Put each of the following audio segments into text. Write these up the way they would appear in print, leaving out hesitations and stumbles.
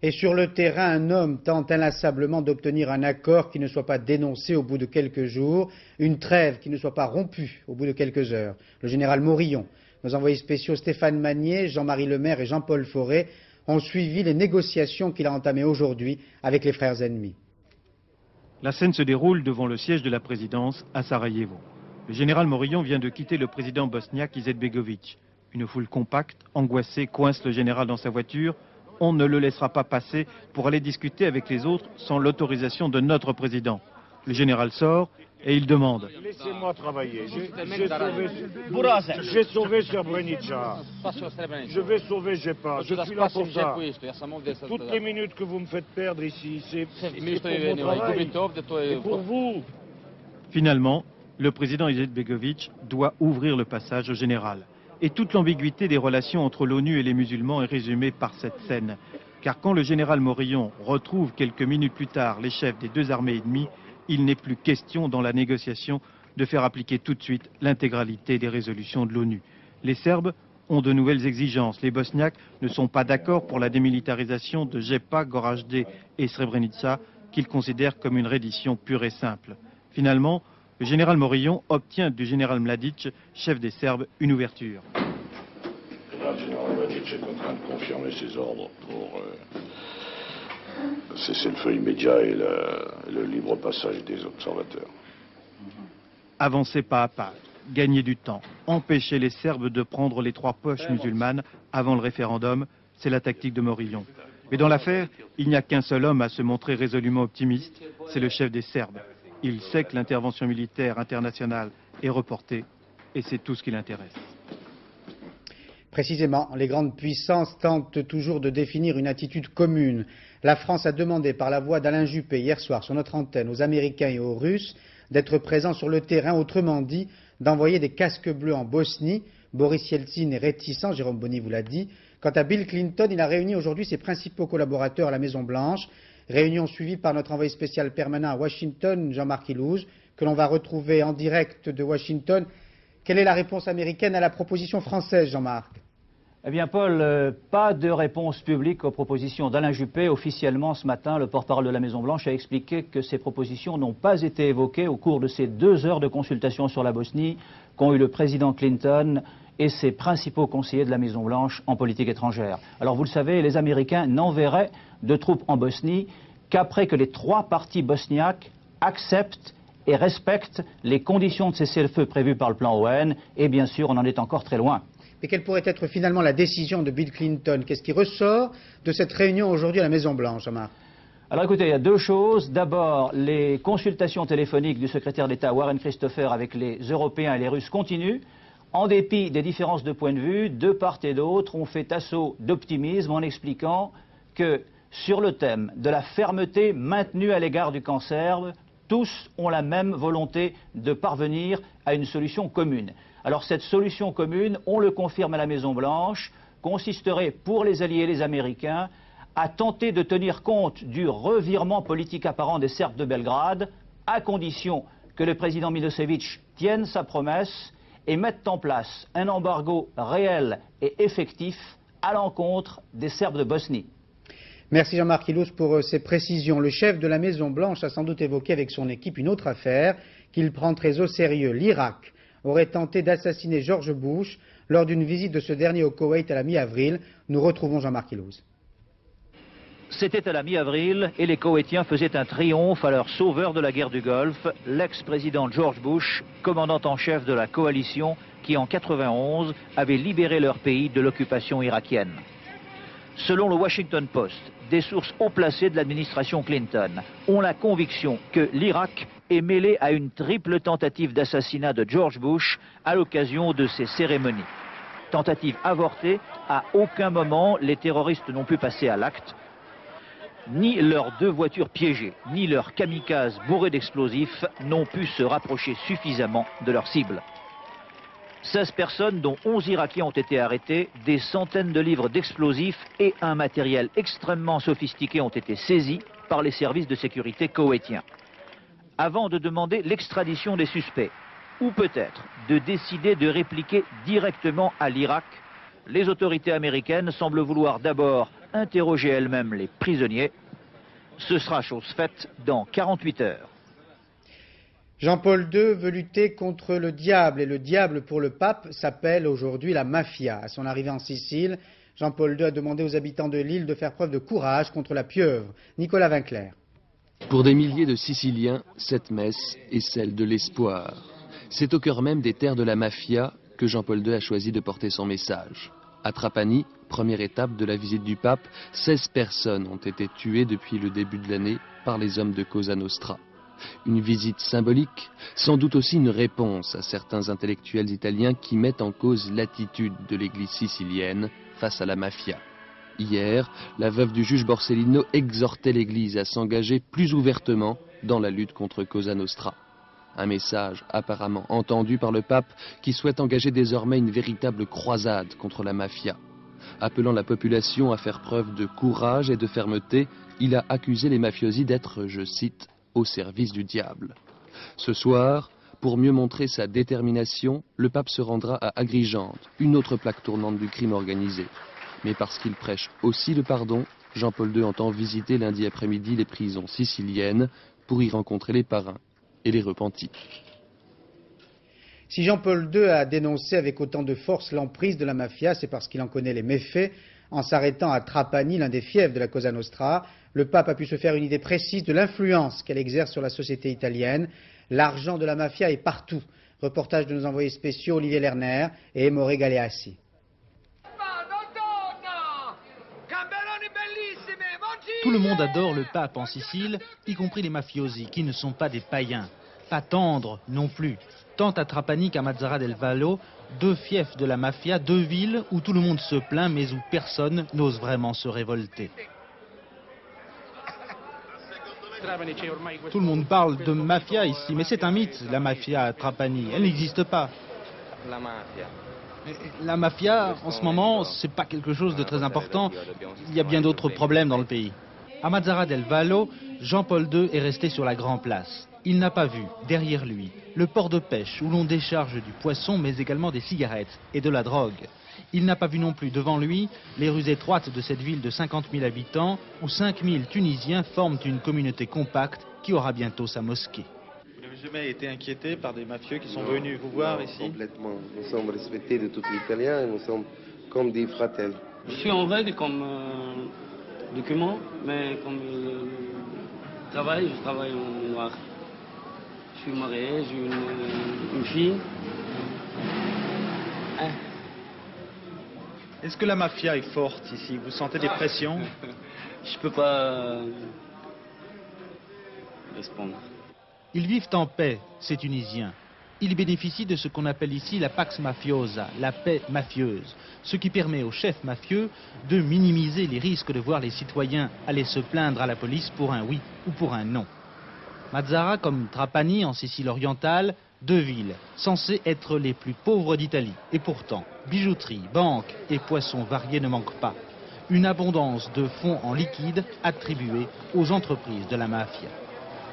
Et sur le terrain, un homme tente inlassablement d'obtenir un accord qui ne soit pas dénoncé au bout de quelques jours, une trêve qui ne soit pas rompue au bout de quelques heures. Le général Morillon, nos envoyés spéciaux Stéphane Magnier, Jean-Marie Lemaire et Jean-Paul Fauré ont suivi les négociations qu'il a entamées aujourd'hui avec les frères ennemis. La scène se déroule devant le siège de la présidence à Sarajevo. Le général Morillon vient de quitter le président bosniaque Izetbegovic. Une foule compacte, angoissée, coince le général dans sa voiture. On ne le laissera pas passer pour aller discuter avec les autres sans l'autorisation de notre président. Le général sort et il demande. Laissez-moi travailler. J'ai sauvé Srebrenica. Je vais sauver Jepa. Je suis là pour ça. Toutes les minutes que vous me faites perdre ici, c'est pour mon travail et pour vous. Finalement, le président Izetbegovic doit ouvrir le passage au général. Et toute l'ambiguïté des relations entre l'ONU et les musulmans est résumée par cette scène. Car quand le général Morillon retrouve quelques minutes plus tard les chefs des deux armées ennemies, il n'est plus question dans la négociation de faire appliquer tout de suite l'intégralité des résolutions de l'ONU. Les Serbes ont de nouvelles exigences. Les Bosniaques ne sont pas d'accord pour la démilitarisation de Jepa, Goražde et Srebrenica, qu'ils considèrent comme une reddition pure et simple. Finalement, le général Morillon obtient du général Mladic, chef des Serbes, une ouverture. Le général Mladic est en train de confirmer ses ordres pour cesser le feu immédiat et le libre passage des observateurs. Avancer pas à pas, gagner du temps, empêcher les Serbes de prendre les 3 poches musulmanes avant le référendum, c'est la tactique de Morillon. Mais dans l'affaire, il n'y a qu'un seul homme à se montrer résolument optimiste, c'est le chef des Serbes. Il sait que l'intervention militaire internationale est reportée et c'est tout ce qui l'intéresse. Précisément, les grandes puissances tentent toujours de définir une attitude commune. La France a demandé par la voix d'Alain Juppé hier soir sur notre antenne aux Américains et aux Russes d'être présents sur le terrain, autrement dit, d'envoyer des casques bleus en Bosnie. Boris Yeltsin est réticent, Jérôme Bonny vous l'a dit. Quant à Bill Clinton, il a réuni aujourd'hui ses principaux collaborateurs à la Maison-Blanche. Réunion suivie par notre envoyé spécial permanent à Washington, Jean-Marc Ilouz, que l'on va retrouver en direct de Washington. Quelle est la réponse américaine à la proposition française, Jean-Marc? Eh bien, Paul, pas de réponse publique aux propositions d'Alain Juppé. Officiellement, ce matin, le porte-parole de la Maison-Blanche a expliqué que ces propositions n'ont pas été évoquées au cours de ces 2 heures de consultation sur la Bosnie qu'ont eu le président Clinton et ses principaux conseillers de la Maison-Blanche en politique étrangère. Alors, vous le savez, les Américains n'enverraient de troupes en Bosnie qu'après que les 3 partis bosniaques acceptent et respectent les conditions de cessez-le-feu prévues par le plan ON. Et bien sûr, on en est encore très loin. Mais quelle pourrait être finalement la décision de Bill Clinton? Qu'est-ce qui ressort de cette réunion aujourd'hui à la Maison-Blanche, Jean-Marc? Alors écoutez, il y a 2 choses. D'abord, les consultations téléphoniques du secrétaire d'État Warren Christopher avec les Européens et les Russes continuent. En dépit des différences de point de vue, de part et d'autre, on fait assaut d'optimisme en expliquant que sur le thème de la fermeté maintenue à l'égard du camp serbe, tous ont la même volonté de parvenir à une solution commune. Alors cette solution commune, on le confirme à la Maison-Blanche, consisterait pour les alliés et les Américains à tenter de tenir compte du revirement politique apparent des Serbes de Belgrade, à condition que le président Milosevic tienne sa promesse et mette en place un embargo réel et effectif à l'encontre des Serbes de Bosnie. Merci Jean-Marc Ilouz pour ces précisions. Le chef de la Maison-Blanche a sans doute évoqué avec son équipe une autre affaire qu'il prend très au sérieux. L'Irak aurait tenté d'assassiner George Bush lors d'une visite de ce dernier au Koweït à la mi-avril. Nous retrouvons Jean-Marc Ilouz. C'était à la mi-avril et les Koweïtiens faisaient un triomphe à leur sauveur de la guerre du Golfe, l'ex-président George Bush, commandant en chef de la coalition qui en 91 avait libéré leur pays de l'occupation irakienne. Selon le Washington Post, des sources haut placées de l'administration Clinton ont la conviction que l'Irak est mêlé à une triple tentative d'assassinat de George Bush à l'occasion de ces cérémonies. Tentative avortée, à aucun moment les terroristes n'ont pu passer à l'acte. Ni leurs 2 voitures piégées, ni leurs kamikazes bourrés d'explosifs n'ont pu se rapprocher suffisamment de leur cible. 16 personnes, dont 11 Irakiens, ont été arrêtés, des centaines de livres d'explosifs et un matériel extrêmement sophistiqué ont été saisis par les services de sécurité koweïtiens. Avant de demander l'extradition des suspects, ou peut-être de décider de répliquer directement à l'Irak, les autorités américaines semblent vouloir d'abord interroger elle-même les prisonniers. Ce sera chose faite dans 48 heures. Jean-Paul II veut lutter contre le diable et le diable pour le pape s'appelle aujourd'hui la mafia. À son arrivée en Sicile, Jean-Paul II a demandé aux habitants de l'île de faire preuve de courage contre la pieuvre. Nicolas Vinclair. Pour des milliers de Siciliens, cette messe est celle de l'espoir. C'est au cœur même des terres de la mafia que Jean-Paul II a choisi de porter son message. À Trapani, première étape de la visite du pape, 16 personnes ont été tuées depuis le début de l'année par les hommes de Cosa Nostra. Une visite symbolique, sans doute aussi une réponse à certains intellectuels italiens qui mettent en cause l'attitude de l'église sicilienne face à la mafia. Hier, la veuve du juge Borsellino exhortait l'église à s'engager plus ouvertement dans la lutte contre Cosa Nostra. Un message apparemment entendu par le pape qui souhaite engager désormais une véritable croisade contre la mafia. Appelant la population à faire preuve de courage et de fermeté, il a accusé les mafiosi d'être, je cite, au service du diable. Ce soir, pour mieux montrer sa détermination, le pape se rendra à Agrigente, une autre plaque tournante du crime organisé. Mais parce qu'il prêche aussi le pardon, Jean-Paul II entend visiter lundi après-midi les prisons siciliennes pour y rencontrer les parrains et les repentis. Si Jean-Paul II a dénoncé avec autant de force l'emprise de la mafia, c'est parce qu'il en connaît les méfaits. En s'arrêtant à Trapani, l'un des fiefs de la Cosa Nostra, le pape a pu se faire une idée précise de l'influence qu'elle exerce sur la société italienne. L'argent de la mafia est partout. Reportage de nos envoyés spéciaux Olivier Lerner et Emore Galeassi. Tout le monde adore le pape en Sicile, y compris les mafiosi, qui ne sont pas des païens. Pas tendres non plus. Tant à Trapani qu'à Mazara del Vallo, deux fiefs de la mafia, deux villes où tout le monde se plaint mais où personne n'ose vraiment se révolter. Tout le monde parle de mafia ici, mais c'est un mythe, la mafia à Trapani. Elle n'existe pas. La mafia, en ce moment, c'est pas quelque chose de très important. Il y a bien d'autres problèmes dans le pays. À Mazara del Vallo, Jean-Paul II est resté sur la Grand Place. Il n'a pas vu, derrière lui, le port de pêche où l'on décharge du poisson, mais également des cigarettes et de la drogue. Il n'a pas vu non plus devant lui les rues étroites de cette ville de 50 000 habitants où 5 000 Tunisiens forment une communauté compacte qui aura bientôt sa mosquée. Vous n'avez jamais été inquiété par des mafieux qui sont venus vous voir ici? Complètement. Nous sommes respectés de tous les Italiens et nous sommes comme des fratelli. Je suis en règle comme document, mais comme travail, je travaille en noir. Je suis marié, j'ai une fille. Est-ce que la mafia est forte ici? Vous sentez des pressions? Je peux pas répondre. Ils vivent en paix, ces Tunisiens. Ils bénéficient de ce qu'on appelle ici la pax mafiosa, la paix mafieuse, ce qui permet aux chefs mafieux de minimiser les risques de voir les citoyens aller se plaindre à la police pour un oui ou pour un non. Mazara comme Trapani en Sicile orientale, deux villes censées être les plus pauvres d'Italie. Et pourtant, bijouterie, banques et poissons variés ne manquent pas. Une abondance de fonds en liquide attribués aux entreprises de la mafia.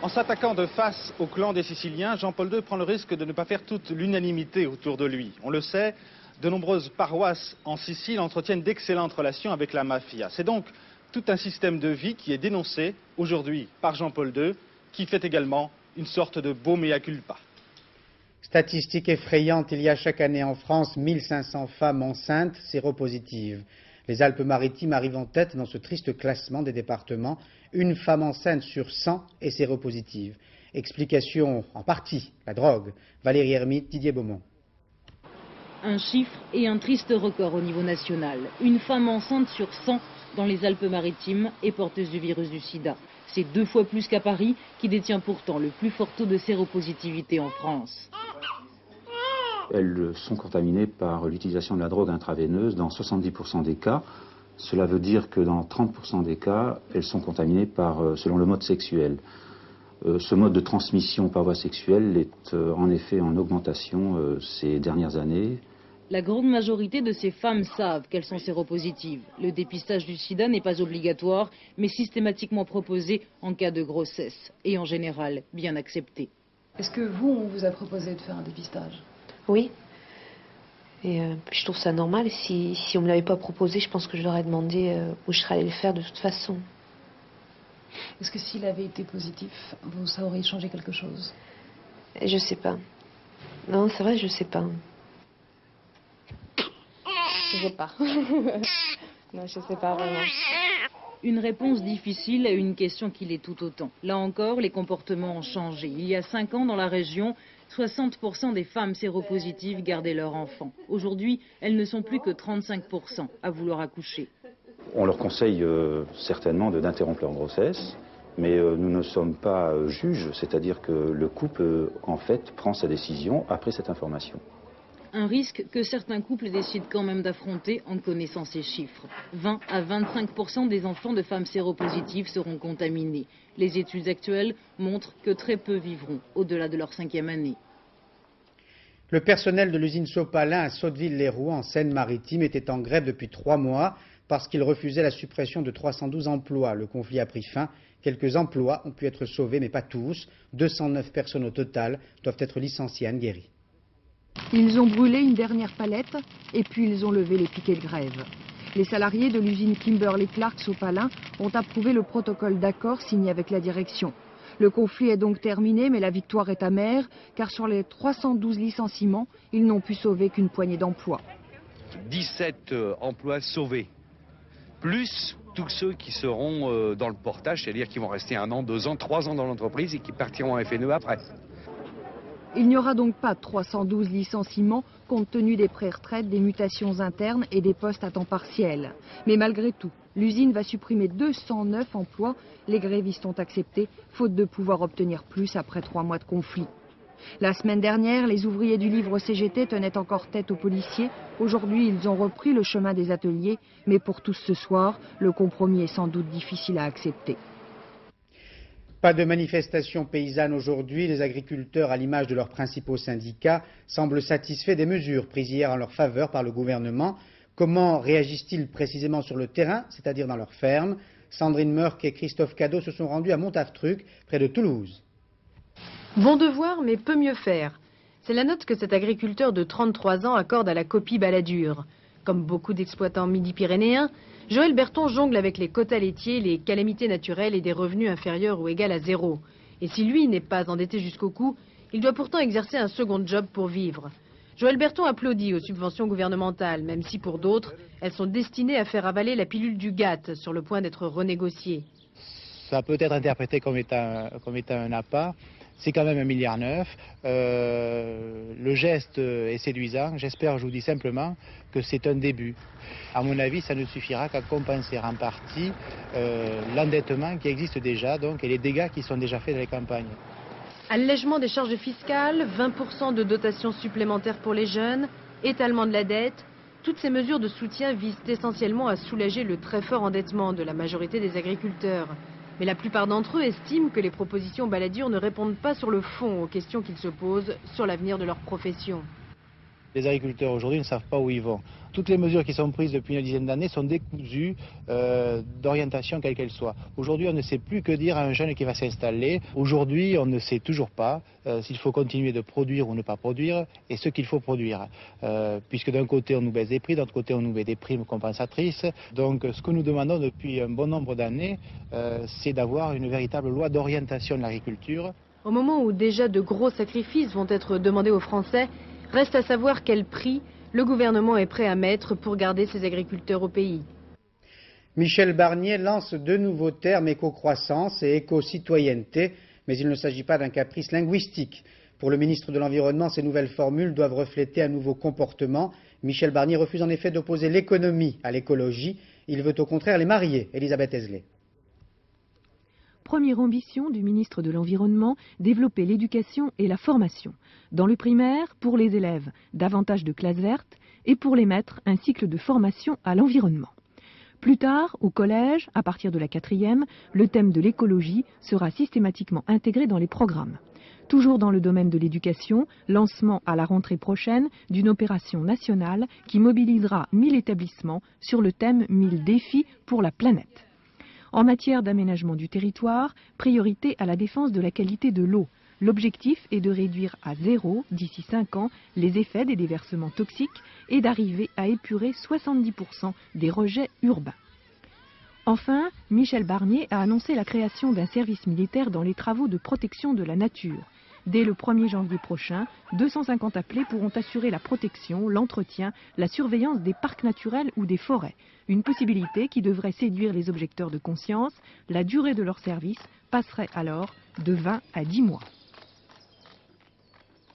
En s'attaquant de face au clan des Siciliens, Jean-Paul II prend le risque de ne pas faire toute l'unanimité autour de lui. On le sait, de nombreuses paroisses en Sicile entretiennent d'excellentes relations avec la mafia. C'est donc tout un système de vie qui est dénoncé aujourd'hui par Jean-Paul II, qui fait également une sorte de beau mea culpa. Statistique effrayante, il y a chaque année en France 1500 femmes enceintes séropositives. Les Alpes-Maritimes arrivent en tête dans ce triste classement des départements. Une femme enceinte sur 100 est séropositive. Explication en partie, la drogue. Valérie Hermite, Didier Beaumont. Un chiffre et un triste record au niveau national. Une femme enceinte sur 100 dans les Alpes-Maritimes est porteuse du virus du sida. C'est 2 fois plus qu'à Paris, qui détient pourtant le plus fort taux de séropositivité en France. Elles sont contaminées par l'utilisation de la drogue intraveineuse dans 70% des cas. Cela veut dire que dans 30% des cas, elles sont contaminées selon le mode sexuel. Ce mode de transmission par voie sexuelle est en effet en augmentation ces dernières années. La grande majorité de ces femmes savent qu'elles sont séropositives. Le dépistage du sida n'est pas obligatoire, mais systématiquement proposé en cas de grossesse et en général bien accepté. Est-ce que vous, on vous a proposé de faire un dépistage? Oui. Et puis je trouve ça normal. Si on ne me l'avait pas proposé, je pense que je leur ai demandé où je serais allée le faire de toute façon. Est-ce que s'il avait été positif, ça aurait changé quelque chose? Je sais pas. Non, c'est vrai, je sais pas. Je sais pas. Non, je sais pas vraiment. Une réponse difficile à une question qui l'est tout autant. Là encore, les comportements ont changé. Il y a 5 ans, dans la région, 60% des femmes séropositives gardaient leur enfant. Aujourd'hui, elles ne sont plus que 35% à vouloir accoucher. On leur conseille certainement d'interrompre leur grossesse, mais nous ne sommes pas juges, c'est-à-dire que le couple, en fait, prend sa décision après cette information. Un risque que certains couples décident quand même d'affronter en connaissant ces chiffres. 20 à 25% des enfants de femmes séropositives seront contaminés. Les études actuelles montrent que très peu vivront au-delà de leur 5e année. Le personnel de l'usine Sopalin à Sotteville-les-Roux, en Seine-Maritime, était en grève depuis 3 mois parce qu'il refusait la suppression de 312 emplois. Le conflit a pris fin. Quelques emplois ont pu être sauvés, mais pas tous. 209 personnes au total doivent être licenciées. Anne Guéry. Ils ont brûlé une dernière palette et puis ils ont levé les piquets de grève. Les salariés de l'usine Kimberly-Clark Sopalin ont approuvé le protocole d'accord signé avec la direction. Le conflit est donc terminé, mais la victoire est amère, car sur les 312 licenciements, ils n'ont pu sauver qu'une poignée d'emplois. 17 emplois sauvés, plus tous ceux qui seront dans le portage, c'est-à-dire qui vont rester 1 an, 2 ans, 3 ans dans l'entreprise et qui partiront en FNE après. Il n'y aura donc pas 312 licenciements compte tenu des pré-retraites, des mutations internes et des postes à temps partiel. Mais malgré tout, l'usine va supprimer 209 emplois. Les grévistes ont accepté, faute de pouvoir obtenir plus après 3 mois de conflit. La semaine dernière, les ouvriers du livre CGT tenaient encore tête aux policiers. Aujourd'hui, ils ont repris le chemin des ateliers. Mais pour tous ce soir, le compromis est sans doute difficile à accepter. Pas de manifestation paysanne aujourd'hui. Les agriculteurs, à l'image de leurs principaux syndicats, semblent satisfaits des mesures prises hier en leur faveur par le gouvernement. Comment réagissent-ils précisément sur le terrain, c'est-à-dire dans leurs fermes? Sandrine Meurck et Christophe Cadeau se sont rendus à Montaftruc, près de Toulouse. Bon devoir, mais peut mieux faire. C'est la note que cet agriculteur de 33 ans accorde à la copie Balladur. Comme beaucoup d'exploitants midi-pyrénéens, Joël Berton jongle avec les quotas laitiers, les calamités naturelles et des revenus inférieurs ou égaux à 0. Et si lui n'est pas endetté jusqu'au cou, il doit pourtant exercer un second job pour vivre. Joël Berton applaudit aux subventions gouvernementales, même si pour d'autres, elles sont destinées à faire avaler la pilule du GATT, sur le point d'être renégociée. Ça peut être interprété comme étant un appât. C'est quand même 1,9 milliard. Le geste est séduisant. J'espère, je vous dis simplement, que c'est un début. À mon avis, ça ne suffira qu'à compenser en partie l'endettement qui existe déjà donc, et les dégâts qui sont déjà faits dans les campagnes. Allègement des charges fiscales, 20% de dotation supplémentaire pour les jeunes, étalement de la dette. Toutes ces mesures de soutien visent essentiellement à soulager le très fort endettement de la majorité des agriculteurs. Mais la plupart d'entre eux estiment que les propositions Balladur ne répondent pas sur le fond aux questions qu'ils se posent sur l'avenir de leur profession. Les agriculteurs aujourd'hui ne savent pas où ils vont. Toutes les mesures qui sont prises depuis une dizaine d'années sont décousues d'orientation quelle qu'elle soit. Aujourd'hui, on ne sait plus que dire à un jeune qui va s'installer. Aujourd'hui, on ne sait toujours pas s'il faut continuer de produire ou ne pas produire et ce qu'il faut produire. Puisque d'un côté, on nous baisse des prix, d'un autre côté, on nous met des primes compensatrices. Donc, ce que nous demandons depuis un bon nombre d'années, c'est d'avoir une véritable loi d'orientation de l'agriculture. Au moment où déjà de gros sacrifices vont être demandés aux Français, reste à savoir quel prix le gouvernement est prêt à mettre pour garder ses agriculteurs au pays. Michel Barnier lance 2 nouveaux termes, éco-croissance et éco-citoyenneté, mais il ne s'agit pas d'un caprice linguistique. Pour le ministre de l'Environnement, ces nouvelles formules doivent refléter un nouveau comportement. Michel Barnier refuse en effet d'opposer l'économie à l'écologie. Il veut au contraire les marier. Elisabeth Esley. Première ambition du ministre de l'Environnement, développer l'éducation et la formation. Dans le primaire, pour les élèves, davantage de classes vertes et pour les maîtres, un cycle de formation à l'environnement. Plus tard, au collège, à partir de la 4e, le thème de l'écologie sera systématiquement intégré dans les programmes. Toujours dans le domaine de l'éducation, lancement à la rentrée prochaine d'une opération nationale qui mobilisera 1000 établissements sur le thème 1000 défis pour la planète. En matière d'aménagement du territoire, priorité à la défense de la qualité de l'eau. L'objectif est de réduire à 0 d'ici 5 ans les effets des déversements toxiques et d'arriver à épurer 70% des rejets urbains. Enfin, Michel Barnier a annoncé la création d'un service militaire dans les travaux de protection de la nature. Dès le 1er janvier prochain, 250 appelés pourront assurer la protection, l'entretien, la surveillance des parcs naturels ou des forêts. Une possibilité qui devrait séduire les objecteurs de conscience. La durée de leur service passerait alors de 20 à 10 mois.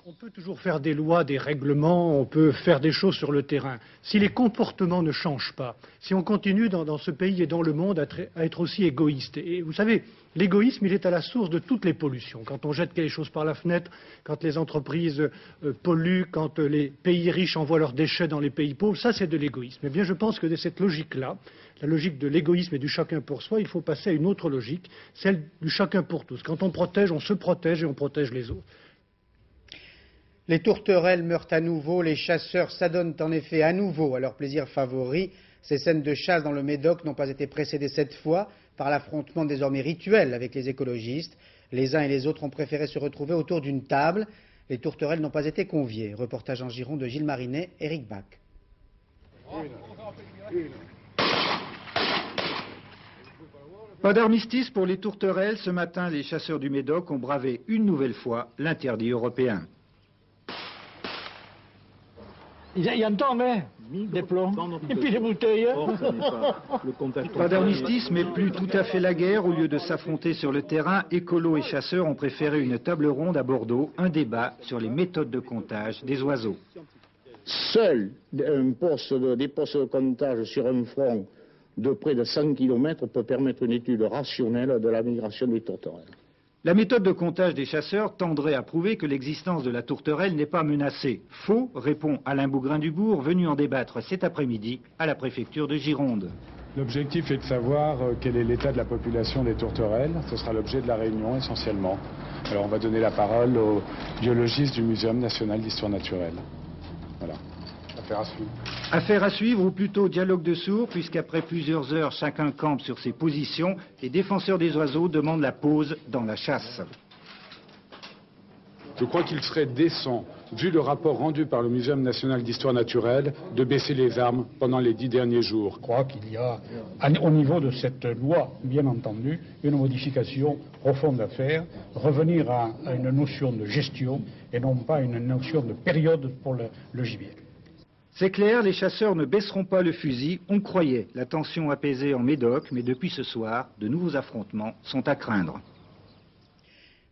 On peut toujours faire des lois, des règlements, on peut faire des choses sur le terrain. Si les comportements ne changent pas, si on continue dans ce pays et dans le monde à être aussi égoïste. Et vous savez, l'égoïsme, il est à la source de toutes les pollutions. Quand on jette quelque chose par la fenêtre, quand les entreprises polluent, quand les pays riches envoient leurs déchets dans les pays pauvres, ça c'est de l'égoïsme. Eh bien je pense que de cette logique-là, la logique de l'égoïsme et du chacun pour soi, il faut passer à une autre logique, celle du chacun pour tous. Quand on protège, on se protège et on protège les autres. Les tourterelles meurent à nouveau, les chasseurs s'adonnent en effet à nouveau à leur plaisir favori. Ces scènes de chasse dans le Médoc n'ont pas été précédées cette fois par l'affrontement désormais rituel avec les écologistes. Les uns et les autres ont préféré se retrouver autour d'une table. Les tourterelles n'ont pas été conviées. Reportage en Gironde de Gilles Marinet, Éric Bach. Pas d'armistice pour les tourterelles. Ce matin, les chasseurs du Médoc ont bravé une nouvelle fois l'interdit européen. Il y a un temps, mais des plombs, et puis des bouteilles. Pas d'armistice, mais plus tout à fait la guerre. Au lieu de s'affronter sur le terrain, écolos et chasseurs ont préféré une table ronde à Bordeaux, un débat sur les méthodes de comptage des oiseaux. Seul des postes de comptage sur un front de près de 100 km peut permettre une étude rationnelle de la migration des tourterelles. La méthode de comptage des chasseurs tendrait à prouver que l'existence de la tourterelle n'est pas menacée. Faux, répond Alain Bougrain-Dubourg, venu en débattre cet après-midi à la préfecture de Gironde. L'objectif est de savoir quel est l'état de la population des tourterelles. Ce sera l'objet de la réunion essentiellement. Alors on va donner la parole aux biologistes du Muséum national d'histoire naturelle. Voilà. Affaire à suivre. Affaire à suivre, ou plutôt dialogue de sourds, puisqu'après plusieurs heures, chacun campe sur ses positions. Les défenseurs des oiseaux demandent la pause dans la chasse. Je crois qu'il serait décent, vu le rapport rendu par le Muséum national d'histoire naturelle, de baisser les armes pendant les 10 derniers jours. Je crois qu'il y a, au niveau de cette loi, bien entendu, une modification profonde à faire, revenir à une notion de gestion et non pas une notion de période pour le gibier. C'est clair, les chasseurs ne baisseront pas le fusil. On croyait la tension apaisée en Médoc, mais depuis ce soir, de nouveaux affrontements sont à craindre.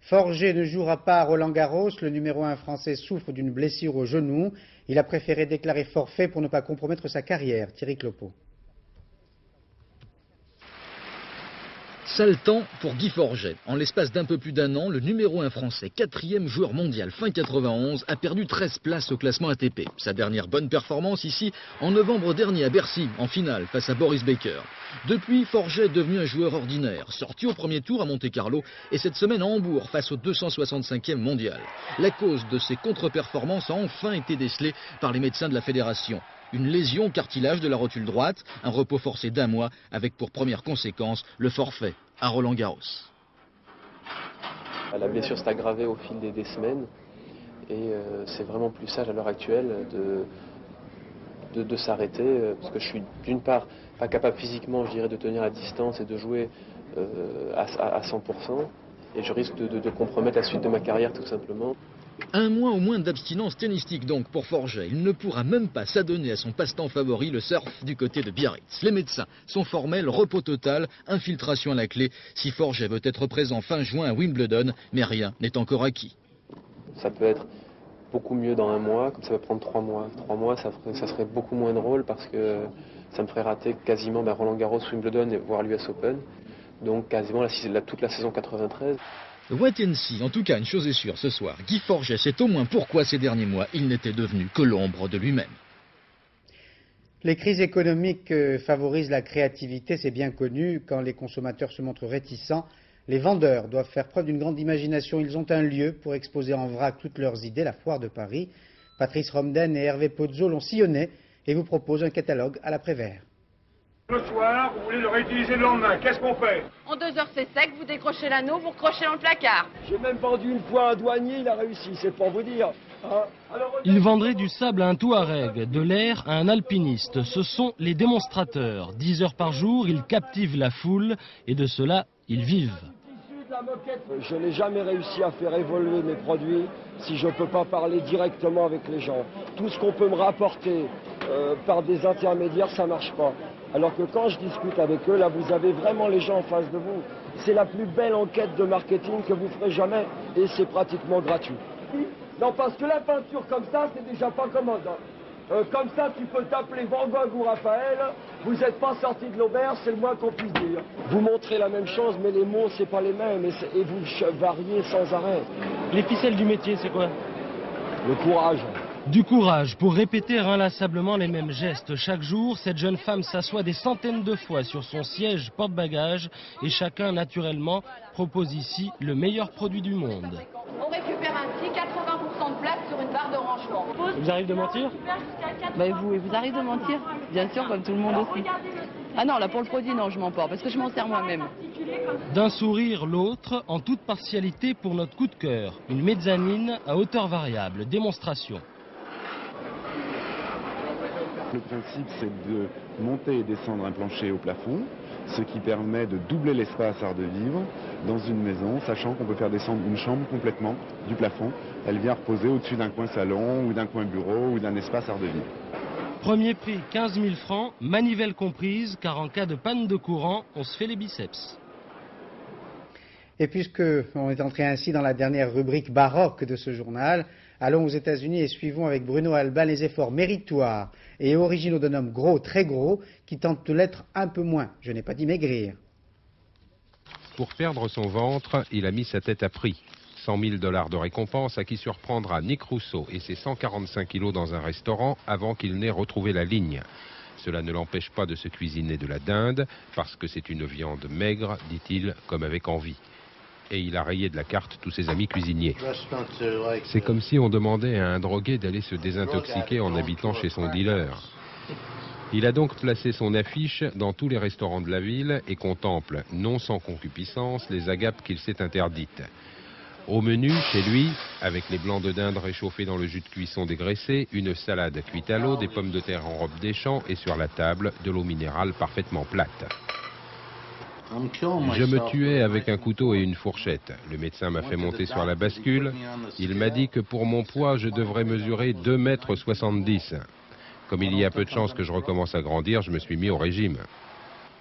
Forger ne jouera pas à Roland-Garros. Le numéro 1 français souffre d'une blessure au genou. Il a préféré déclarer forfait pour ne pas compromettre sa carrière. Thierry Clopeau. Sale temps pour Guy Forget. En l'espace d'un peu plus d'un an, le numéro 1 français, 4e joueur mondial fin 91, a perdu 13 places au classement ATP. Sa dernière bonne performance ici, en novembre dernier à Bercy, en finale, face à Boris Becker. Depuis, Forget est devenu un joueur ordinaire, sorti au premier tour à Monte-Carlo et cette semaine à Hambourg face au 265e mondial. La cause de ses contre-performances a enfin été décelée par les médecins de la fédération. Une lésion au cartilage de la rotule droite, un repos forcé d'1 mois, avec pour première conséquence le forfait à Roland-Garros. La blessure s'est aggravée au fil des semaines et c'est vraiment plus sage à l'heure actuelle de s'arrêter parce que je suis d'une part pas capable physiquement, je dirais, de tenir la distance et de jouer à 100% et je risque de compromettre la suite de ma carrière tout simplement. 1 mois au moins d'abstinence tennistique donc pour Forget. Il ne pourra même pas s'adonner à son passe-temps favori, le surf du côté de Biarritz. Les médecins sont formels, repos total, infiltration à la clé. Si Forget veut être présent fin juin à Wimbledon, mais rien n'est encore acquis. Ça peut être beaucoup mieux dans 1 mois, comme ça peut prendre 3 mois. 3 mois, ça serait beaucoup moins drôle parce que ça me ferait rater quasiment Roland-Garros, Wimbledon et voire l'US Open. Donc quasiment toute la saison 93. Wait and see. En tout cas, une chose est sûre, ce soir, Guy Forget sait au moins pourquoi ces derniers mois, il n'était devenu que l'ombre de lui-même. Les crises économiques favorisent la créativité, c'est bien connu. Quand les consommateurs se montrent réticents, les vendeurs doivent faire preuve d'une grande imagination. Ils ont un lieu pour exposer en vrac toutes leurs idées, la Foire de Paris. Patrice Romden et Hervé Pozzo l'ont sillonné et vous proposent un catalogue à l'après-vert. Le soir, vous voulez le réutiliser le lendemain, qu'est-ce qu'on fait? En 2 heures c'est sec, vous décrochez l'anneau, vous recrochez dans le placard. J'ai même vendu une fois à un douanier, il a réussi, c'est pour vous dire. Hein. Il vendrait du sable à un Touareg, de l'air à un alpiniste. Ce sont les démonstrateurs. 10 heures par jour, ils captivent la foule et de cela, ils vivent. Je n'ai jamais réussi à faire évoluer mes produits si je ne peux pas parler directement avec les gens. Tout ce qu'on peut me rapporter par des intermédiaires, ça ne marche pas. Alors que quand je discute avec eux, là, vous avez vraiment les gens en face de vous. C'est la plus belle enquête de marketing que vous ferez jamais et c'est pratiquement gratuit. Non, parce que la peinture comme ça, c'est déjà pas commode. Hein. Comme ça, tu peux t'appeler Van Gogh ou Raphaël, vous n'êtes pas sorti de l'auberge, c'est le moins qu'on puisse dire. Vous montrez la même chose, mais les mots, c'est pas les mêmes, et vous variez sans arrêt. Les ficelles du métier, c'est quoi? Le courage. Du courage pour répéter inlassablement les mêmes gestes. Chaque jour, cette jeune femme s'assoit des centaines de fois sur son siège porte-bagages et chacun, naturellement, propose ici le meilleur produit du monde. On récupère ainsi 80% de place sur une barre de rangement. Il vous arrive de mentir? Et vous arrive de mentir? Bien sûr, comme tout le monde aussi. Ah non, là pour le produit, non, je mens pas, parce que je m'en sers moi-même. D'un sourire, l'autre, en toute partialité pour notre coup de cœur. Une mezzanine à hauteur variable. Démonstration. Le principe, c'est de monter et descendre un plancher au plafond, ce qui permet de doubler l'espace art de vivre dans une maison, sachant qu'on peut faire descendre une chambre complètement du plafond. Elle vient reposer au-dessus d'un coin salon, ou d'un coin bureau, ou d'un espace art de vivre. Premier prix, 15 000 francs, manivelle comprise, car en cas de panne de courant, on se fait les biceps. Et puisque on est entré ainsi dans la dernière rubrique baroque de ce journal, allons aux États-Unis et suivons avec Bruno Alba les efforts méritoires et originaux d'un homme gros, très gros, qui tente de l'être un peu moins. Je n'ai pas dit maigrir. Pour perdre son ventre, il a mis sa tête à prix. 100 000 $ de récompense à qui surprendra Nick Rousseau et ses 145 kilos dans un restaurant avant qu'il n'ait retrouvé la ligne. Cela ne l'empêche pas de se cuisiner de la dinde, parce que c'est une viande maigre, dit-il, comme avec envie. Et il a rayé de la carte tous ses amis cuisiniers. C'est comme si on demandait à un drogué d'aller se désintoxiquer en habitant chez son dealer. Il a donc placé son affiche dans tous les restaurants de la ville et contemple, non sans concupiscence, les agapes qu'il s'est interdites. Au menu, chez lui, avec les blancs de dinde réchauffés dans le jus de cuisson dégraissé, une salade cuite à l'eau, des pommes de terre en robe des champs et sur la table, de l'eau minérale parfaitement plate. Je me tuais avec un couteau et une fourchette. Le médecin m'a fait monter sur la bascule. Il m'a dit que pour mon poids, je devrais mesurer 2,70 m. Comme il y a peu de chances que je recommence à grandir, je me suis mis au régime.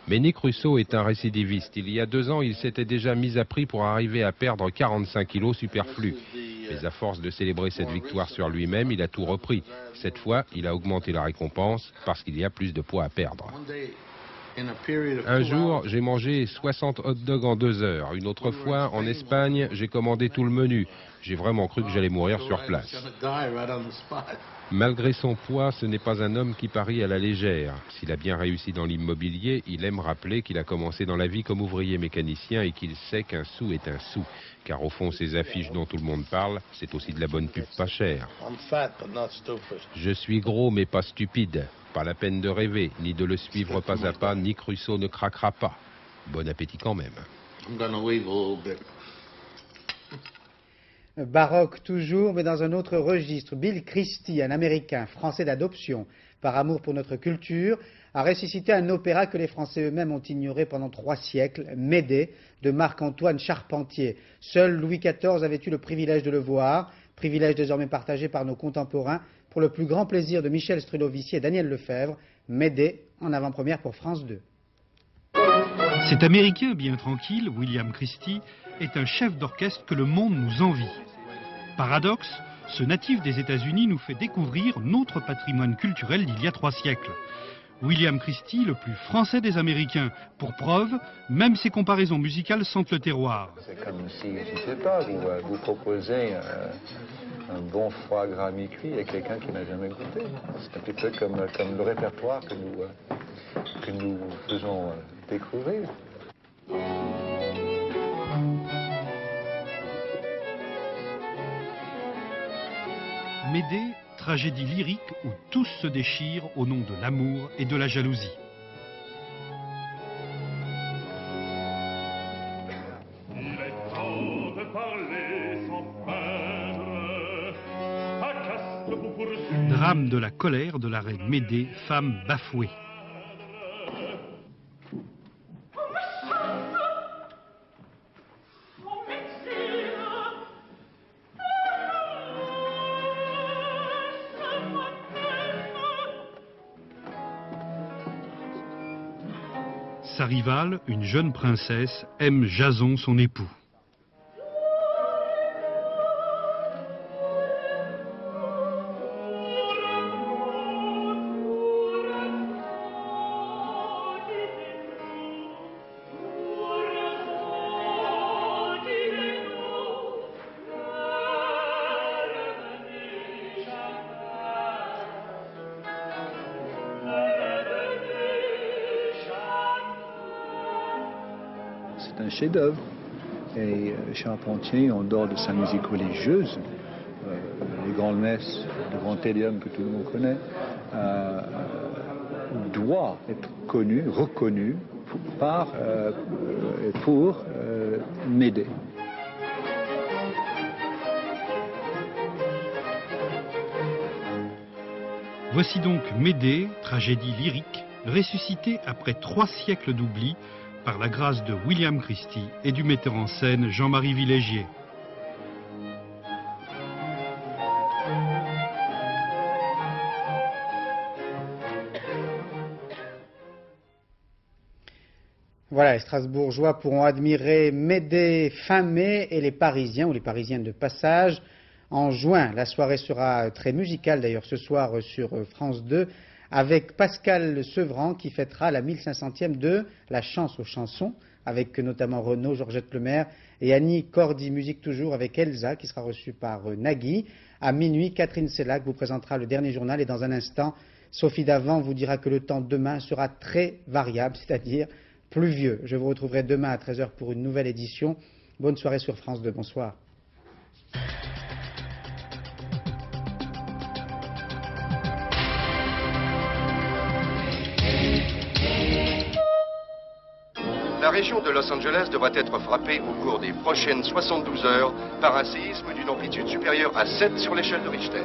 Mais Nick Rousseau est un récidiviste. Il y a 2 ans, il s'était déjà mis à prix pour arriver à perdre 45 kilos superflus. Mais à force de célébrer cette victoire sur lui-même, il a tout repris. Cette fois, il a augmenté la récompense parce qu'il y a plus de poids à perdre. Un jour, j'ai mangé 60 hot dogs en 2 heures. Une autre fois, en Espagne, j'ai commandé tout le menu. J'ai vraiment cru que j'allais mourir sur place. Malgré son poids, ce n'est pas un homme qui parie à la légère. S'il a bien réussi dans l'immobilier, il aime rappeler qu'il a commencé dans la vie comme ouvrier mécanicien et qu'il sait qu'un sou est un sou. Car au fond, ces affiches dont tout le monde parle, c'est aussi de la bonne pub pas chère. Je suis gros mais pas stupide. Pas la peine de rêver, ni de le suivre pas à pas, Nick Rousseau ne craquera pas. Bon appétit quand même. Baroque toujours, mais dans un autre registre. Bill Christie, un Américain français d'adoption, par amour pour notre culture, a ressuscité un opéra que les Français eux-mêmes ont ignoré pendant 3 siècles, Médée, de Marc-Antoine Charpentier. Seul Louis XIV avait eu le privilège de le voir, privilège désormais partagé par nos contemporains, pour le plus grand plaisir de Michel Strulovici et Daniel Lefebvre, Médée en avant-première pour France 2. Cet Américain bien tranquille, William Christie, est un chef d'orchestre que le monde nous envie. Paradoxe, ce natif des États-Unis nous fait découvrir notre patrimoine culturel d'il y a 3 siècles. William Christie, le plus français des Américains. Pour preuve, même ses comparaisons musicales sentent le terroir. C'est comme si, je ne sais pas, vous proposez un bon foie gras mi-cuit à quelqu'un qui n'a jamais goûté. C'est un petit peu comme le répertoire que nous faisons découvrir. Médée, tragédie lyrique où tous se déchirent au nom de l'amour et de la jalousie. Drame de la colère de la reine Médée, femme bafouée. Sa rivale, une jeune princesse, aime Jason, son époux. C'est un chef-d'œuvre. Et Charpentier, en dehors de sa musique religieuse, les grandes messes, le grand télium que tout le monde connaît, doit être connu, reconnu pour Médée. Voici donc Médée, tragédie lyrique, ressuscitée après 3 siècles d'oubli par la grâce de William Christie et du metteur en scène Jean-Marie Villégier. Voilà, les Strasbourgeois pourront admirer Médée fin mai et les Parisiens ou les Parisiennes de passage en juin. La soirée sera très musicale d'ailleurs ce soir sur France 2 avec Pascal Sevran qui fêtera la 1500e de La Chance aux chansons avec notamment Renaud, Georgette Lemaire et Annie Cordy. Musique toujours avec Elsa qui sera reçue par Nagui. À minuit, Catherine Sellac vous présentera le dernier journal et dans un instant, Sophie Davant vous dira que le temps demain sera très variable, c'est-à-dire pluvieux. Je vous retrouverai demain à 13h pour une nouvelle édition. Bonne soirée sur France 2. Bonsoir. La région de Los Angeles devrait être frappée au cours des prochaines 72 heures par un séisme d'une amplitude supérieure à 7 sur l'échelle de Richter.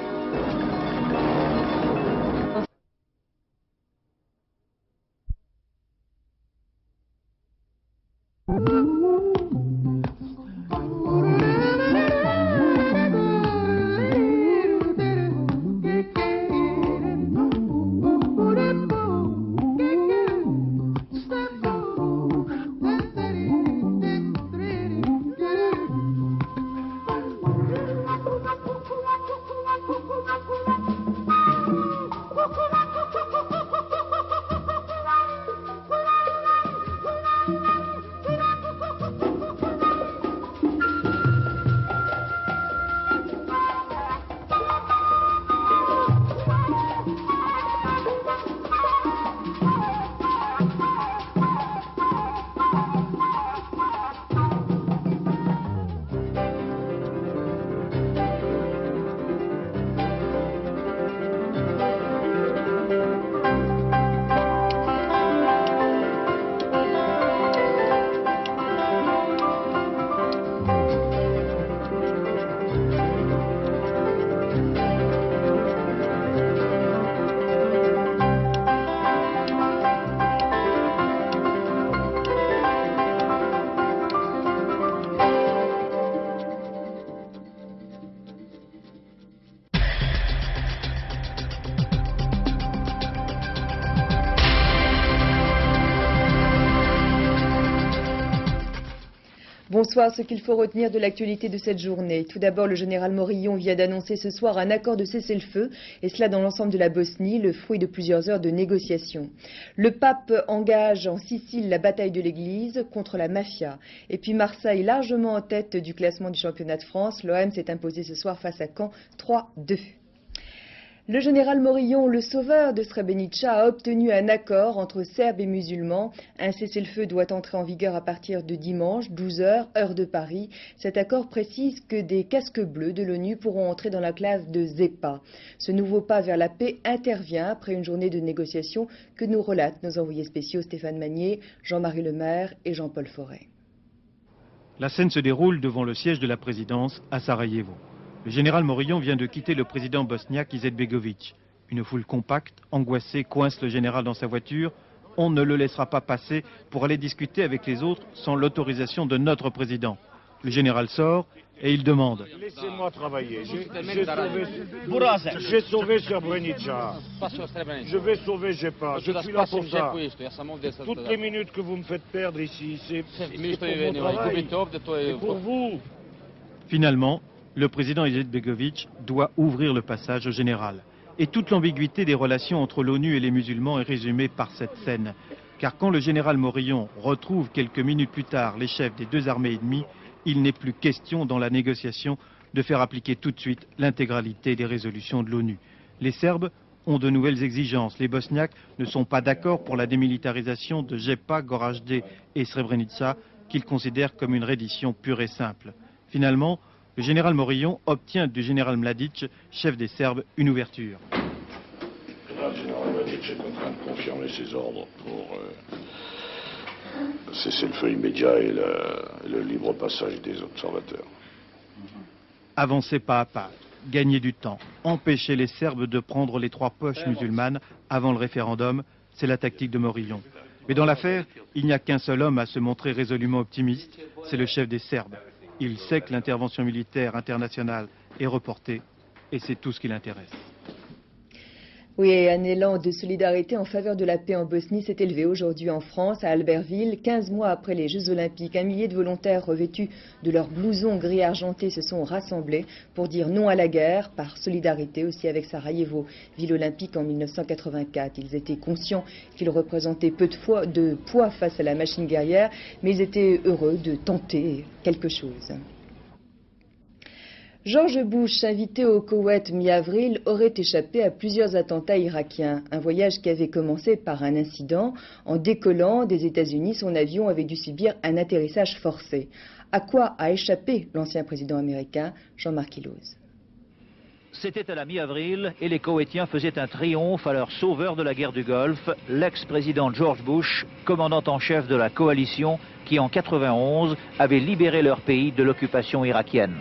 Bonsoir, ce qu'il faut retenir de l'actualité de cette journée. Tout d'abord, le général Morillon vient d'annoncer ce soir un accord de cessez-le-feu, et cela dans l'ensemble de la Bosnie, le fruit de plusieurs heures de négociations. Le pape engage en Sicile la bataille de l'Église contre la mafia. Et puis Marseille, largement en tête du classement du championnat de France, l'OM s'est imposé ce soir face à Caen 3-2. Le général Morillon, le sauveur de Srebrenica, a obtenu un accord entre Serbes et musulmans. Un cessez-le-feu doit entrer en vigueur à partir de dimanche, 12h, heure de Paris. Cet accord précise que des casques bleus de l'ONU pourront entrer dans la classe de ZEPA. Ce nouveau pas vers la paix intervient après une journée de négociations que nous relatent nos envoyés spéciaux Stéphane Magnier, Jean-Marie Lemaire et Jean-Paul Forêt. La scène se déroule devant le siège de la présidence à Sarajevo. Le général Morillon vient de quitter le président bosniaque Izetbegović. Une foule compacte, angoissée, coince le général dans sa voiture. On ne le laissera pas passer pour aller discuter avec les autres sans l'autorisation de notre président. Le général sort et il demande. Laissez-moi travailler. J'ai sauvé Srebrenica. Je vais sauver Žepa. Je suis là pour ça. Toutes les minutes que vous me faites perdre ici, c'est pour mon travail. Et pour vous. Finalement, le président Izetbegović doit ouvrir le passage au général. Et toute l'ambiguïté des relations entre l'ONU et les musulmans est résumée par cette scène. Car quand le général Morillon retrouve quelques minutes plus tard les chefs des deux armées ennemies, il n'est plus question dans la négociation de faire appliquer tout de suite l'intégralité des résolutions de l'ONU. Les Serbes ont de nouvelles exigences. Les Bosniaques ne sont pas d'accord pour la démilitarisation de Žepa, Goražde et Srebrenica, qu'ils considèrent comme une reddition pure et simple. Finalement, le général Morillon obtient du général Mladić, chef des Serbes, une ouverture. Le général Mladić est contraint de confirmer ses ordres pour cesser le feu immédiat et le libre passage des observateurs. Avancer pas à pas, gagner du temps, empêcher les Serbes de prendre les 3 poches musulmanes avant le référendum, c'est la tactique de Morillon. Mais dans l'affaire, il n'y a qu'un seul homme à se montrer résolument optimiste, c'est le chef des Serbes. Il sait que l'intervention militaire internationale est reportée et c'est tout ce qui l'intéresse. Oui, et un élan de solidarité en faveur de la paix en Bosnie s'est élevé aujourd'hui en France, à Albertville. 15 mois après les Jeux Olympiques, 1 millier de volontaires revêtus de leurs blousons gris argentés se sont rassemblés pour dire non à la guerre, par solidarité aussi avec Sarajevo, ville olympique en 1984. Ils étaient conscients qu'ils représentaient peu de poids face à la machine guerrière, mais ils étaient heureux de tenter quelque chose. George Bush, invité au Koweït mi-avril, aurait échappé à plusieurs attentats irakiens. Un voyage qui avait commencé par un incident. En décollant des États-Unis, son avion avait dû subir un atterrissage forcé. À quoi a échappé l'ancien président américain, Jean-Marc Illouz? C'était à la mi-avril et les Koweïtiens faisaient un triomphe à leur sauveur de la guerre du Golfe, l'ex-président George Bush, commandant en chef de la coalition qui en 1991 avait libéré leur pays de l'occupation irakienne.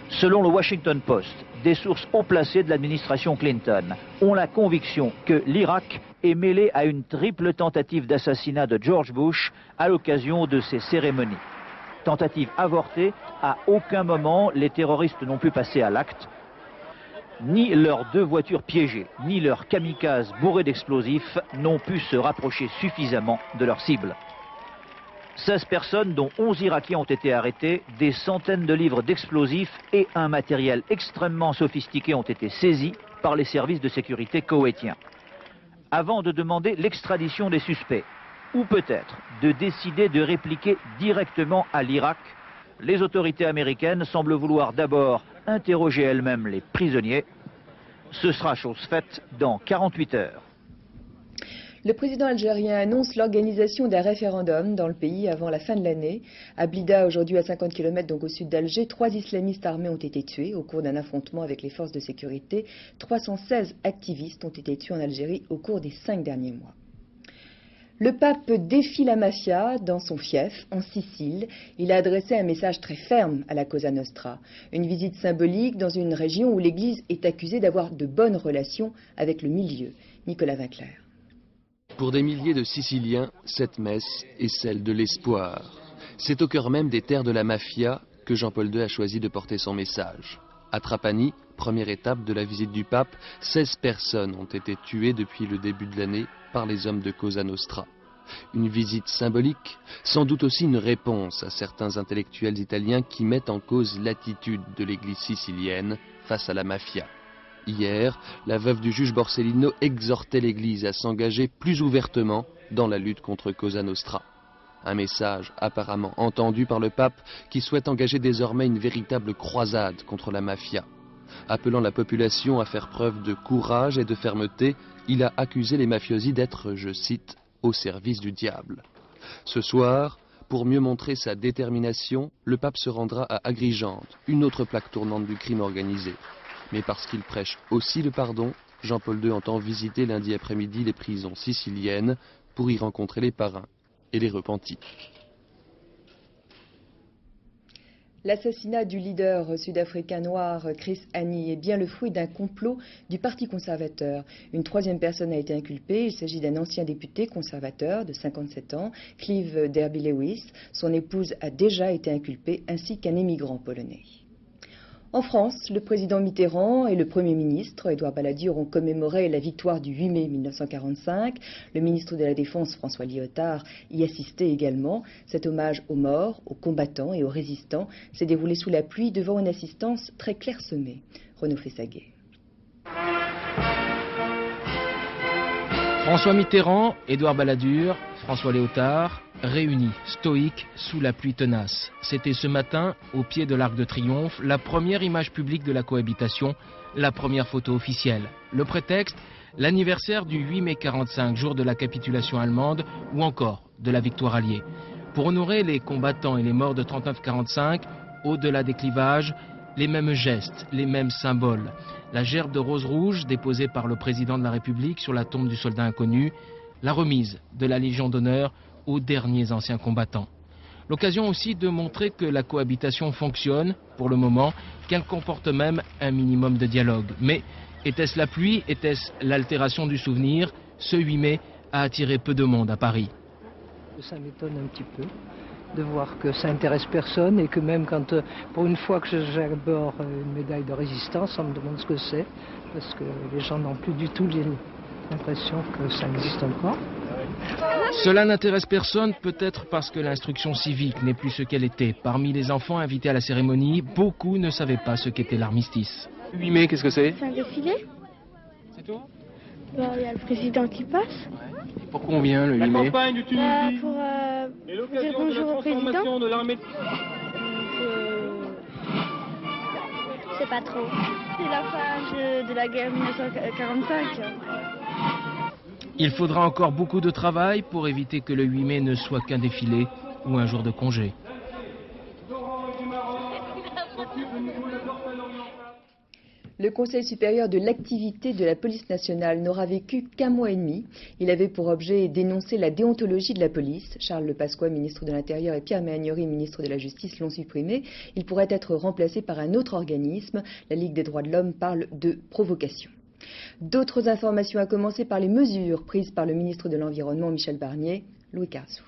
Selon le Washington Post, des sources haut placées de l'administration Clinton ont la conviction que l'Irak est mêlé à une triple tentative d'assassinat de George Bush à l'occasion de ces cérémonies. Tentative avortée, à aucun moment les terroristes n'ont pu passer à l'acte. Ni leurs 2 voitures piégées, ni leurs kamikazes bourrés d'explosifs n'ont pu se rapprocher suffisamment de leur cible. 16 personnes, dont 11 Irakiens, ont été arrêtés, des centaines de livres d'explosifs et un matériel extrêmement sophistiqué ont été saisis par les services de sécurité koweïtiens. Avant de demander l'extradition des suspects, ou peut-être de décider de répliquer directement à l'Irak, les autorités américaines semblent vouloir d'abord interroger elles-mêmes les prisonniers. Ce sera chose faite dans 48 heures. Le président algérien annonce l'organisation d'un référendum dans le pays avant la fin de l'année. À Blida, aujourd'hui à 50 km donc au sud d'Alger, 3 islamistes armés ont été tués au cours d'un affrontement avec les forces de sécurité. 316 activistes ont été tués en Algérie au cours des 5 derniers mois. Le pape défie la mafia dans son fief, en Sicile. Il a adressé un message très ferme à la Cosa Nostra. Une visite symbolique dans une région où l'Église est accusée d'avoir de bonnes relations avec le milieu. Nicolas Vinclair. Pour des milliers de Siciliens, cette messe est celle de l'espoir. C'est au cœur même des terres de la mafia que Jean-Paul II a choisi de porter son message. À Trapani, première étape de la visite du pape, 16 personnes ont été tuées depuis le début de l'année par les hommes de Cosa Nostra. Une visite symbolique, sans doute aussi une réponse à certains intellectuels italiens qui mettent en cause l'attitude de l'église sicilienne face à la mafia. Hier, la veuve du juge Borsellino exhortait l'Église à s'engager plus ouvertement dans la lutte contre Cosa Nostra. Un message apparemment entendu par le pape qui souhaite engager désormais une véritable croisade contre la mafia. Appelant la population à faire preuve de courage et de fermeté, il a accusé les mafiosi d'être, je cite, au service du diable. Ce soir, pour mieux montrer sa détermination, le pape se rendra à Agrigente, une autre plaque tournante du crime organisé. Mais parce qu'il prêche aussi le pardon, Jean-Paul II entend visiter lundi après-midi les prisons siciliennes pour y rencontrer les parrains et les repentis. L'assassinat du leader sud-africain noir Chris Hani est bien le fruit d'un complot du Parti conservateur. Une troisième personne a été inculpée. Il s'agit d'un ancien député conservateur de 57 ans, Clive Derby-Lewis. Son épouse a déjà été inculpée, ainsi qu'un émigrant polonais. En France, le président Mitterrand et le Premier ministre, Édouard Balladur, ont commémoré la victoire du 8 mai 1945. Le ministre de la Défense, François Liotard, y assistait également. Cet hommage aux morts, aux combattants et aux résistants s'est déroulé sous la pluie devant une assistance très clairsemée. Renaud Fessaguet. François Mitterrand, Édouard Balladur, François Liotard, réunis, stoïques, sous la pluie tenace. C'était ce matin, au pied de l'Arc de Triomphe, la première image publique de la cohabitation, la première photo officielle. Le prétexte, l'anniversaire du 8 mai 45, jour de la capitulation allemande, ou encore de la victoire alliée. Pour honorer les combattants et les morts de 39-45, au-delà des clivages, les mêmes gestes, les mêmes symboles. La gerbe de roses rouges déposée par le président de la République sur la tombe du soldat inconnu, la remise de la Légion d'honneur aux derniers anciens combattants. L'occasion aussi de montrer que la cohabitation fonctionne, pour le moment, qu'elle comporte même un minimum de dialogue. Mais était-ce la pluie, était-ce l'altération du souvenir? Ce 8 mai a attiré peu de monde à Paris. Ça m'étonne un petit peu de voir que ça intéresse personne et que même quand, pour une fois que j'aborde une médaille de résistance, on me demande ce que c'est, parce que les gens n'ont plus du tout l'impression que ça existe encore. Cela n'intéresse personne, peut-être parce que l'instruction civique n'est plus ce qu'elle était. Parmi les enfants invités à la cérémonie, beaucoup ne savaient pas ce qu'était l'armistice. 8 mai, qu'est-ce que c'est? C'est un défilé. C'est tout? Il y a le président qui passe. Et pour combien le 8 mai? Pour dire bonjour au président. C'est pas trop. C'est la fin de la guerre 1945. Il faudra encore beaucoup de travail pour éviter que le 8 mai ne soit qu'un défilé ou un jour de congé. Le Conseil supérieur de l'activité de la police nationale n'aura vécu qu'un mois et demi. Il avait pour objet d'énoncer la déontologie de la police. Charles Lepasqua, ministre de l'Intérieur, et Pierre Méhaignerie, ministre de la Justice, l'ont supprimé. Il pourrait être remplacé par un autre organisme. La Ligue des droits de l'homme parle de provocation. D'autres informations, à commencer par les mesures prises par le ministre de l'Environnement, Michel Barnier. Louis Carzou.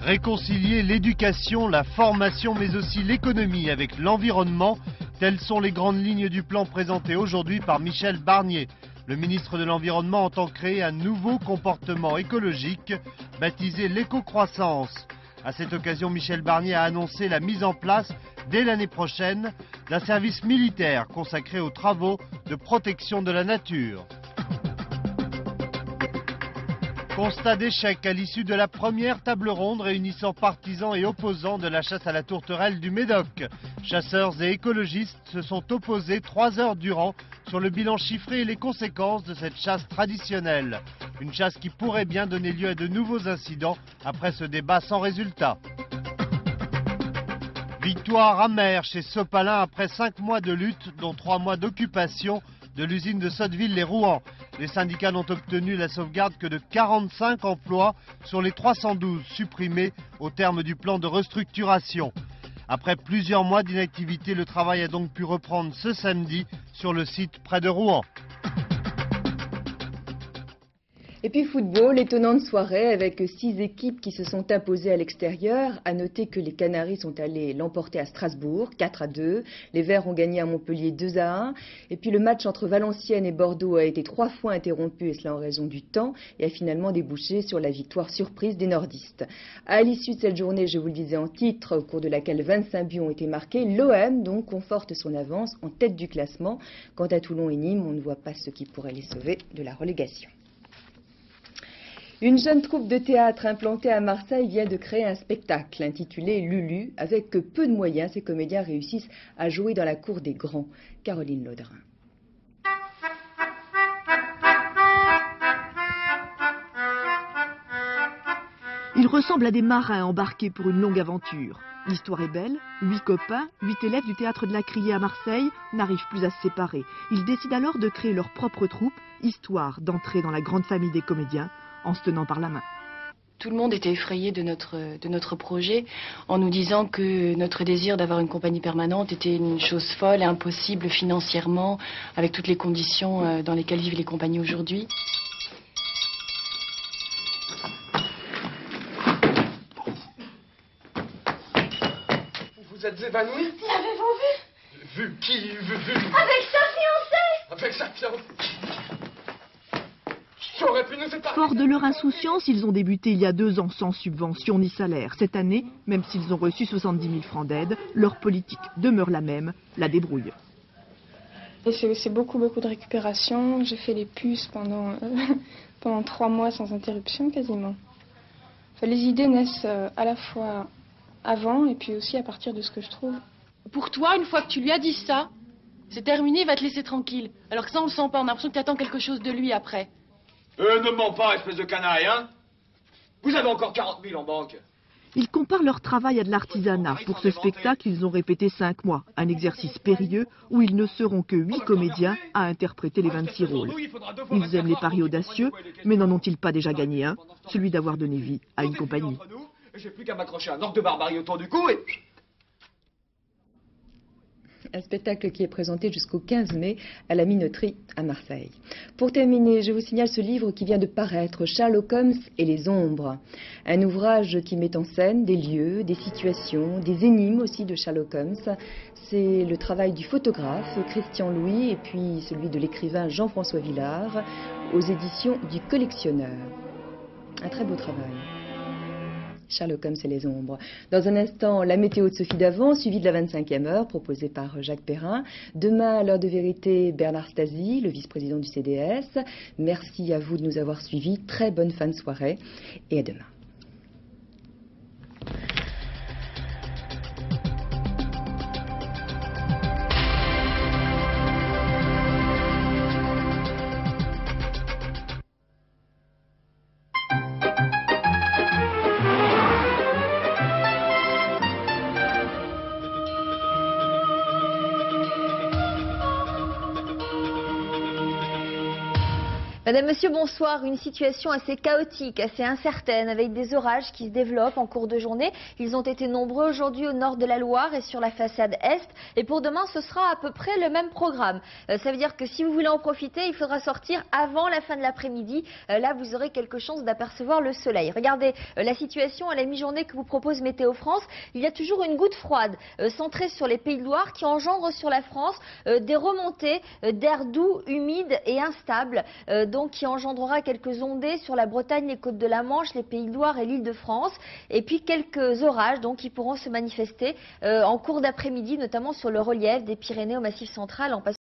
Réconcilier l'éducation, la formation, mais aussi l'économie avec l'environnement, telles sont les grandes lignes du plan présenté aujourd'hui par Michel Barnier. Le ministre de l'Environnement entend créer un nouveau comportement écologique, baptisé l'éco-croissance. À cette occasion, Michel Barnier a annoncé la mise en place, dès l'année prochaine, d'un service militaire consacré aux travaux de protection de la nature. Constat d'échec à l'issue de la première table ronde réunissant partisans et opposants de la chasse à la tourterelle du Médoc. Chasseurs et écologistes se sont opposés 3 heures durant sur le bilan chiffré et les conséquences de cette chasse traditionnelle. Une chasse qui pourrait bien donner lieu à de nouveaux incidents après ce débat sans résultat. Victoire amère chez Sopalin après 5 mois de lutte, dont 3 mois d'occupation de l'usine de Sotteville-les-Rouen. Les syndicats n'ont obtenu la sauvegarde que de 45 emplois sur les 312 supprimés au terme du plan de restructuration. Après plusieurs mois d'inactivité, le travail a donc pu reprendre ce samedi sur le site près de Rouen. Et puis football, étonnante soirée avec 6 équipes qui se sont imposées à l'extérieur. À noter que les Canaries sont allés l'emporter à Strasbourg, 4-2. Les Verts ont gagné à Montpellier 2-1. Et puis le match entre Valenciennes et Bordeaux a été 3 fois interrompu, et cela en raison du temps, et a finalement débouché sur la victoire surprise des nordistes. À l'issue de cette journée, je vous le disais en titre, au cours de laquelle 25 buts ont été marqués, l'OM donc conforte son avance en tête du classement. Quant à Toulon et Nîmes, on ne voit pas ce qui pourrait les sauver de la relégation. Une jeune troupe de théâtre implantée à Marseille vient de créer un spectacle intitulé Lulu. Avec peu de moyens, ces comédiens réussissent à jouer dans la cour des grands. Caroline Laudrin. Ils ressemblent à des marins embarqués pour une longue aventure. L'histoire est belle, 8 copains, 8 élèves du théâtre de la Criée à Marseille n'arrivent plus à se séparer. Ils décident alors de créer leur propre troupe, histoire d'entrer dans la grande famille des comédiens en se tenant par la main. Tout le monde était effrayé de notre projet en nous disant que notre désir d'avoir une compagnie permanente était une chose folle et impossible financièrement avec toutes les conditions dans lesquelles vivent les compagnies aujourd'hui. Vous êtes évanoui? L'avez-vous vu? Vu qui? Vu... Avec sa fiancée! Avec sa fiancée? J'aurais pu nous séparer. Forts de leur insouciance, ils ont débuté il y a 2 ans sans subvention ni salaire. Cette année, même s'ils ont reçu 70 000 francs d'aide, leur politique demeure la même, la débrouille. C'est beaucoup de récupération. J'ai fait les puces pendant 3 mois sans interruption quasiment. Enfin, les idées naissent à la fois avant et puis aussi à partir de ce que je trouve. Pour toi, une fois que tu lui as dit ça, c'est terminé, il va te laisser tranquille. Alors que ça, on le sent pas, on a l'impression que tu attends quelque chose de lui après. Ne mens pas, espèce de canaille, hein? Vous avez encore 40 000 en banque. Ils comparent leur travail à de l'artisanat. Pour ce spectacle, ils ont répété 5 mois. Un exercice périlleux où ils ne seront que 8 comédiens à interpréter les 26 rôles. Ils aiment les paris audacieux, mais n'en ont-ils pas déjà gagné un? Celui d'avoir donné vie à une compagnie. J'ai plus qu'à m'accrocher un orgue de barbarie autour du cou et... Un spectacle qui est présenté jusqu'au 15 mai à la Minoterie à Marseille. Pour terminer, je vous signale ce livre qui vient de paraître, Sherlock Holmes et les ombres. Un ouvrage qui met en scène des lieux, des situations, des énigmes aussi de Sherlock Holmes. C'est le travail du photographe Christian Louis et puis celui de l'écrivain Jean-François Villard aux éditions du Collectionneur. Un très beau travail. Sherlock Holmes et les ombres. Dans un instant, la météo de Sophie Davant, suivie de la 25e heure, proposée par Jacques Perrin. Demain, à l'heure de vérité, Bernard Stasi, le vice-président du CDS. Merci à vous de nous avoir suivis. Très bonne fin de soirée et à demain. Madame, Monsieur, bonsoir. Une situation assez chaotique, assez incertaine, avec des orages qui se développent en cours de journée. Ils ont été nombreux aujourd'hui au nord de la Loire et sur la façade est. Et pour demain, ce sera à peu près le même programme. Ça veut dire que si vous voulez en profiter, il faudra sortir avant la fin de l'après-midi. Là, vous aurez quelque chance d'apercevoir le soleil. Regardez la situation à la mi-journée que vous propose Météo France. Il y a toujours une goutte froide centrée sur les Pays de Loire qui engendre sur la France des remontées d'air doux, humide et instable. Donc qui engendrera quelques ondées sur la Bretagne, les côtes de la Manche, les Pays de Loire et l'Île-de-France. Et puis quelques orages donc, qui pourront se manifester en cours d'après-midi, notamment sur le relief des Pyrénées au Massif central en passant